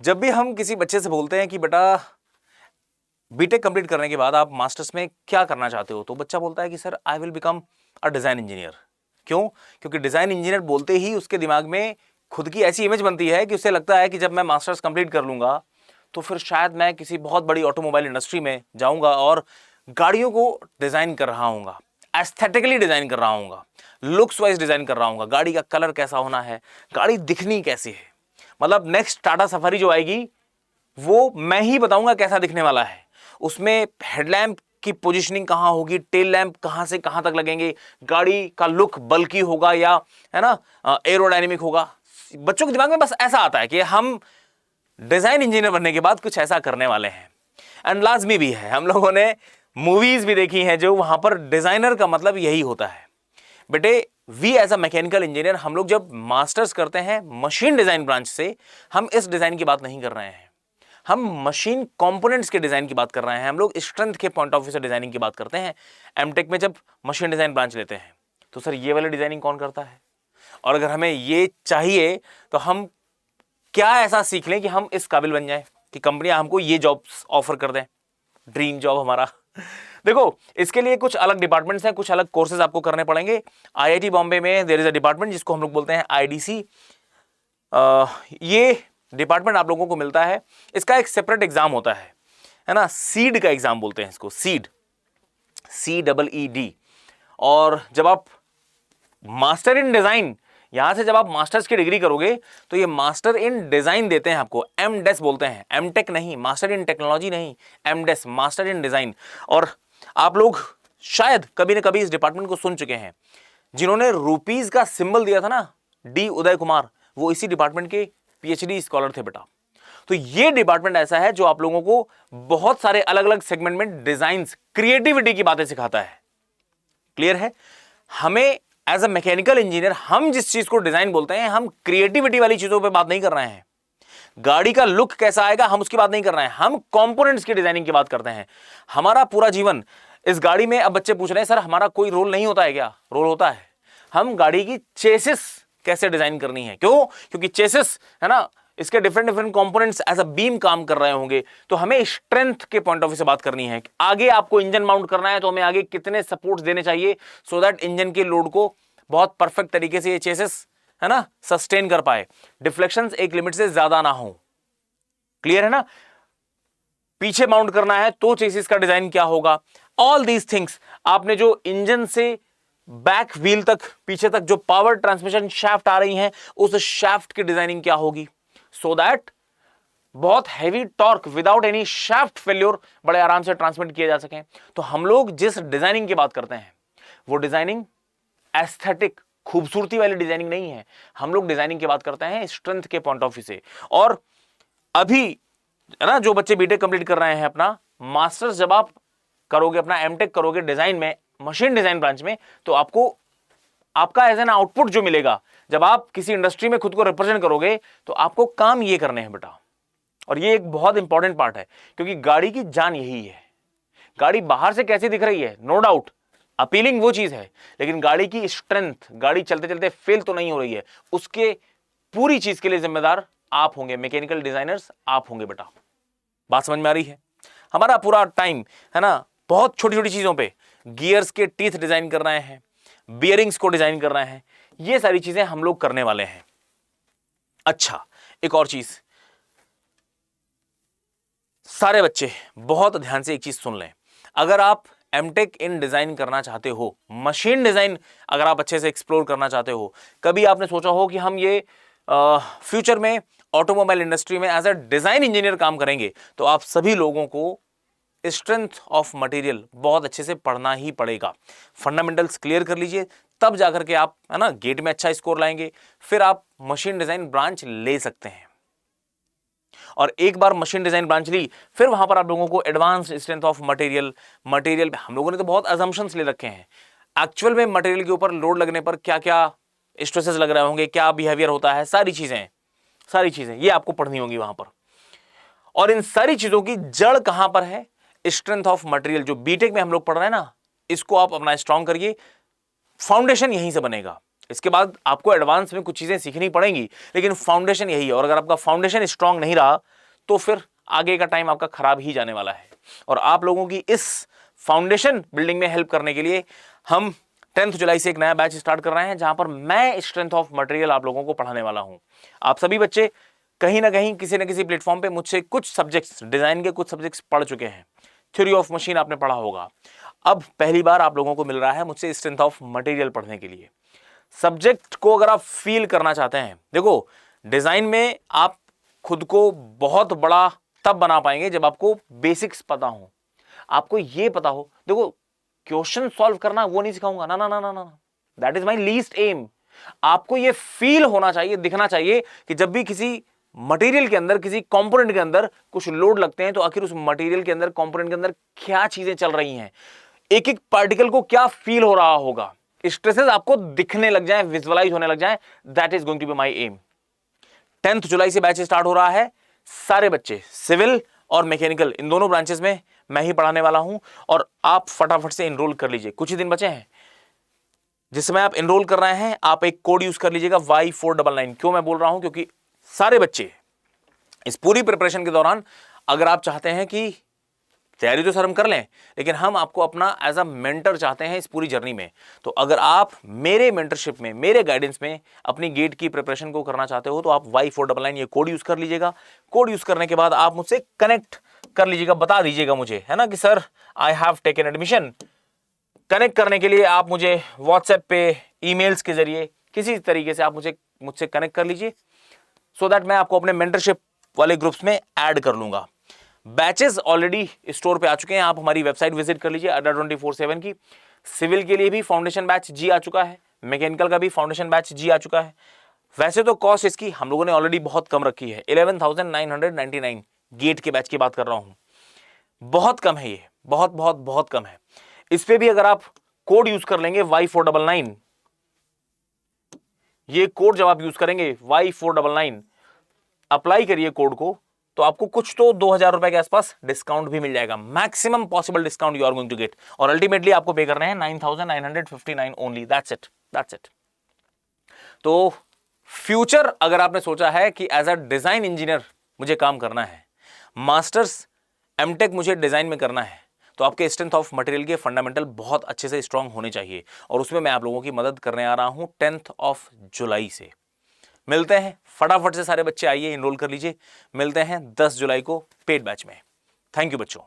जब भी हम किसी बच्चे से बोलते हैं कि बेटा बीटेक कंप्लीट करने के बाद आप मास्टर्स में क्या करना चाहते हो, तो बच्चा बोलता है कि sir I will become a design engineer. क्यों? क्योंकि डिजाइन इंजीनियर बोलते ही उसके दिमाग में खुद की ऐसी इमेज बनती है कि उसे लगता है कि जब मैं मास्टर्स कंप्लीट कर लूंगा तो फिर शायद मैं किसी बहुत बड़ी ऑटोमोबाइल इंडस्ट्री में जाऊंगा और गाड़ियों को डिजाइन कर रहा हूंगा, एस्थेटिकली डिजाइन कर रहा हूंगा, लुक्स वाइज डिजाइन कर रहा हूंगा, गाड़ी का कलर कैसा होना है, गाड़ी दिखनी कैसी है। मतलब नेक्स्ट टाटा सफारी जो आएगी वो मैं ही बताऊंगा कैसा दिखने वाला है, उसमें हेडलैम्प की पोजीशनिंग कहां होगी, टेल लैंप कहां से कहां तक लगेंगे, गाड़ी का लुक बल्की होगा या है ना एरोडायनेमिक होगा। बच्चों के दिमाग में बस ऐसा आता है कि हम डिजाइन इंजीनियर बनने के बाद कुछ ऐसा करने वाले हैं। एंड लाजमी भी है, हम लोगों ने मूवीज भी देखी हैं जो वहां पर डिजाइनर का मतलब यही होता है। बेटे we as a mechanical engineer हम लोग जब मास्टर्स करते हैं मशीन डिजाइन ब्रांच से, हम इस डिजाइन की बात नहीं कर रहे हैं, हम मशीन कंपोनेंट्स के डिजाइन की बात कर रहे हैं। हम लोग स्ट्रेंथ के पॉइंट ऑफ व्यू से डिजाइनिंग की बात करते हैं। एमटेक में जब मशीन डिजाइन ब्रांच लेते हैं तो सर ये वाली डिजाइनिंग कौन करता है, और अगर हमें ये चाहिए तो हम क्या ऐसा सीख लें कि हम इस काबिल बन जाएं कि कंपनियां हमको ये जॉब्स ऑफर कर दें, ड्रीम जॉब हमारा। देखो इसके लिए कुछ अलग डिपार्टमेंट्स हैं, कुछ अलग कोर्सेज आपको करने पड़ेंगे। आईआईटी बॉम्बे में देयर इज अ डिपार्टमेंट जिसको हम लोग बोलते हैं आईडीसी। ये डिपार्टमेंट आप लोगों को मिलता है, इसका एक सेपरेट एग्जाम होता है ना, सीड का एग्जाम बोलते हैं इसको, सीड, CEED। और जब आप मास्टर इन डिजाइन, यहां से जब आप मास्टर्स की डिग्री करोगे तो ये मास्टर इन डिजाइन देते हैं आपको, एमडेस बोलते हैं, एमटेक नहीं, मास्टर इन टेक्नोलॉजी नहीं, एमडेस, मास्टर इन डिजाइन। और आप लोग शायद कभी ना कभी इस डिपार्टमेंट को सुन चुके हैं। जिन्होंने रुपीज का सिंबल दिया था ना, डी उदय कुमार, वो इसी डिपार्टमेंट के पीएचडी स्कॉलर थे बेटा। तो ये डिपार्टमेंट ऐसा है जो आप लोगों को बहुत सारे अलग अलग सेगमेंट में डिजाइन, क्रिएटिविटी की बातें सिखाता है। क्लियर है? हमें एज अ मैकेनिकल इंजीनियर हम जिस चीज को डिजाइन बोलते हैं, हम क्रिएटिविटी वाली चीजों पे बात नहीं कर रहे हैं। गाड़ी का लुक कैसा आएगा हम उसकी बात नहीं कर रहे हैं, हम कंपोनेंट्स की डिजाइनिंग की बात करते हैं। हमारा पूरा जीवन इस गाड़ी में, अब बच्चे पूछ रहे हैं सर हमारा कोई रोल नहीं होता है क्या? रोल होता है। हम गाड़ी की चेसिस कैसे डिजाइन करनी है, क्यों? क्योंकि चेसिस है ना, इसके different different components as a beam काम कर रहे होंगे, तो हमें स्ट्रेंथ के पॉइंट ऑफ व्यू से बात करनी है। आगे आपको इंजन माउंट करना है तो हमें आगे कितने सपोर्ट्स देने चाहिए सो दैट इंजन के लोड को बहुत परफेक्ट तरीके से ये चेसिस है ना सस्टेन कर पाए, डिफ्लेक्शंस एक लिमिट से ज्यादा ना हो। क्लियर है ना? पीछे माउंट करना है तो चेसिस का डिजाइन क्या होगा, ऑल दीज थिंग्स। आपने जो इंजन से बैक व्हील तक, पीछे तक जो पावर ट्रांसमिशन शाफ्ट आ रही हैं, उस शाफ्ट की डिजाइनिंग क्या होगी सो दैट बहुत heavy torque without any shaft failure बड़े आराम से ट्रांसमिट किए जा सके। तो हम लोग जिस डिजाइनिंग की बात करते हैं वो डिजाइनिंग एस्थेटिक, खूबसूरती वाली डिजाइनिंग नहीं है। हम लोग डिजाइनिंग की बात करते हैं स्ट्रेंथ के पॉइंट ऑफ व्यू से। और अभी है ना जो बच्चे बीटेक कंप्लीट कर रहे हैं, अपना मास्टर्स जब आप करोगे, अपना एमटेक करोगे डिजाइन में, मशीन डिजाइन ब्रांच में, तो आपको आपका एज एन आउटपुट जो मिलेगा, जब आप किसी इंडस्ट्री में खुद को रिप्रेजेंट करोगे तो आपको काम ये करने हैं बेटा। और ये एक बहुत इंपॉर्टेंट पार्ट है, क्योंकि गाड़ी की जान यही है। गाड़ी बाहर से कैसी दिख रही है, नो डाउट अपीलिंग वो चीज है, लेकिन गाड़ी की स्ट्रेंथ, गाड़ी चलते चलते फेल तो नहीं हो रही है, उसके पूरी चीज के लिए जिम्मेदार आप होंगे, मैकेनिकल डिजाइनर्स आप होंगे बेटा। बात समझ में आ रही है? हमारा पूरा टाइम है ना बहुत छोटी छोटी चीजों पे, गियर्स के टीथ डिजाइन कर रहे हैं, बियरिंग्स को डिजाइन कर रहे हैं, ये सारी चीजें हम लोग करने वाले हैं। अच्छा, एक और चीज, सारे बच्चे बहुत ध्यान से एक चीज सुन लें। अगर आप एमटेक इन डिजाइन करना चाहते हो, मशीन डिजाइन अगर आप अच्छे से एक्सप्लोर करना चाहते हो, कभी आपने सोचा हो कि हम ये फ्यूचर में ऑटोमोबाइल इंडस्ट्री में एज अ डिजाइन इंजीनियर काम करेंगे, तो आप सभी लोगों को स्ट्रेंथ ऑफ मटेरियल बहुत अच्छे से पढ़ना ही पड़ेगा। फंडामेंटल्स क्लियर कर लीजिए, तब जाकर के आप है ना गेट में अच्छा स्कोर लाएंगे, फिर आप मशीन डिजाइन ब्रांच ले सकते हैं। और एक बार मशीन डिजाइन ब्रांच ली, फिर वहां पर आप लोगों को एडवांस स्ट्रेंथ ऑफ मटेरियल, हम लोगों ने तो बहुत अजम्पशंस ले रखे हैं, एक्चुअल में मटेरियल के ऊपर लोड लगने पर क्या क्या स्ट्रेसेस लग रहे होंगे, क्या बिहेवियर होता है, सारी चीजें ये आपको पढ़नी होंगी वहां पर। और इन सारी चीजों की जड़ कहां पर है, स्ट्रेंथ ऑफ मटेरियल, जो बीटेक में हम लोग पढ़ रहे हैं ना, इसको आप अपना स्ट्रॉन्ग करिए, फाउंडेशन यहीं से बनेगा। इसके बाद आपको एडवांस में कुछ चीजें सीखनी पड़ेंगी, लेकिन फाउंडेशन यही है। और अगर आपका फाउंडेशन स्ट्रांग नहीं रहा तो फिर आगे का टाइम आपका खराब ही जाने वाला है। और आप लोगों की इस फाउंडेशन बिल्डिंग में हेल्प करने के लिए हम 10 जुलाई से एक नया बैच स्टार्ट कर रहे हैं, जहां पर मैं स्ट्रेंथ ऑफ मटेरियल आप लोगों को पढ़ाने वाला हूं। आप सभी बच्चे कहीं ना कहीं किसी न किसी प्लेटफॉर्म पे मुझसे कुछ सब्जेक्ट्स, डिजाइन के कुछ सब्जेक्ट्स पढ़ चुके हैं। थ्योरी ऑफ मशीन आपने पढ़ा होगा। अब पहली बार आप लोगों को मिल रहा है मुझसे स्ट्रेंथ ऑफ मटेरियल पढ़ने के लिए। सब्जेक्ट को अगर आप फील करना चाहते हैं, देखो डिजाइन में आप खुद को बहुत बड़ा तब बना पाएंगे जब आपको बेसिक्स पता हो, आपको ये पता हो। देखो क्वेश्चन सॉल्व करना वो नहीं सिखाऊंगा, ना ना ना ना ना, that is my least aim. आपको ये फील होना चाहिए, दिखना चाहिए कि जब भी किसी मटेरियल के अंदर, किसी कंपोनेंट के अंदर कुछ लोड लगते हैं तो आखिर उस मटेरियल के अंदर, कंपोनेंट के अंदर क्या चीजें चल रही हैं, एक एक पार्टिकल को क्या फील हो रहा होगा, स्ट्रेसेस आपको दिखने लग जाए, विजुअलाइज होने लग जाए। That is going to be my aim. 10 जुलाई से बैच स्टार्ट हो रहा है। सारे बच्चे सिविल और मैकेनिकल इन दोनों ब्रांचेस में मैं ही पढ़ाने वाला हूं, और आप फटाफट से एनरोल कर लीजिए। कुछ ही दिन बचे हैं। जिस समय आप एनरोल कर रहे हैं आप एक कोड यूज कर लीजिएगा Y499। क्यों मैं बोल रहा हूं, क्योंकि सारे बच्चे इस पूरी प्रिपरेशन के दौरान, अगर आप चाहते हैं कि तैयारी तो सर हम कर लें, लेकिन हम आपको अपना एज अ मेंटर चाहते हैं इस पूरी जर्नी में, तो अगर आप मेरे मेंटरशिप में, मेरे गाइडेंस में अपनी गेट की प्रिपरेशन को करना चाहते हो तो आप Y499 ये कोड यूज कर लीजिएगा। कोड यूज करने के बाद आप मुझसे कनेक्ट कर लीजिएगा, बता दीजिएगा मुझे, है ना, कि sir I have taken admission. Connect करने के लिए आप मुझे व्हाट्सएप पे, ईमेल्स के जरिए, किसी तरीके से आप मुझसे कनेक्ट कर लीजिए, सो दैट मैं आपको अपने मेंटरशिप वाले ग्रुप्स में ऐड कर लूंगा। बैचेस ऑलरेडी स्टोर पे आ चुके हैं, आप हमारी वेबसाइट विजिट कर लीजिए अड्डा 24/7 की। सिविल के लिए भी फाउंडेशन बैच जी आ चुका है, मैकेनिकल का भी फाउंडेशन बैच जी आ चुका है। वैसे तो कॉस्ट इसकी हम लोगों ने ऑलरेडी बहुत कम रखी है, 11,999 गेट के बैच की बात कर रहा हूं। बहुत कम है ये, बहुत बहुत बहुत कम है। इस पे भी अगर आप कोड यूज कर लेंगे Y499, ये कोड जब आप यूज करेंगे Y499, अप्लाई करिए कोड को, तो आपको कुछ तो 2,000 रुपए के आसपास डिस्काउंट भी मिल जाएगा। Maximum possible discount you are going to get, और अल्टीमेटली आपको पे करने हैं 9,959 only. That's it, that's it. तो फ्यूचर अगर आपने सोचा है कि एज अ डिजाइन इंजीनियर मुझे काम करना है, मास्टर्स एमटेक मुझे डिजाइन में करना है, तो आपके स्ट्रेंथ ऑफ मटेरियल के फंडामेंटल बहुत अच्छे से स्ट्रांग होने चाहिए, और उसमें मैं आप लोगों की मदद करने आ रहा हूं 10 जुलाई से। मिलते हैं, फटाफट से सारे बच्चे आइए, एनरोल कर लीजिए। मिलते हैं 10 जुलाई को पेड बैच में। थैंक यू बच्चों।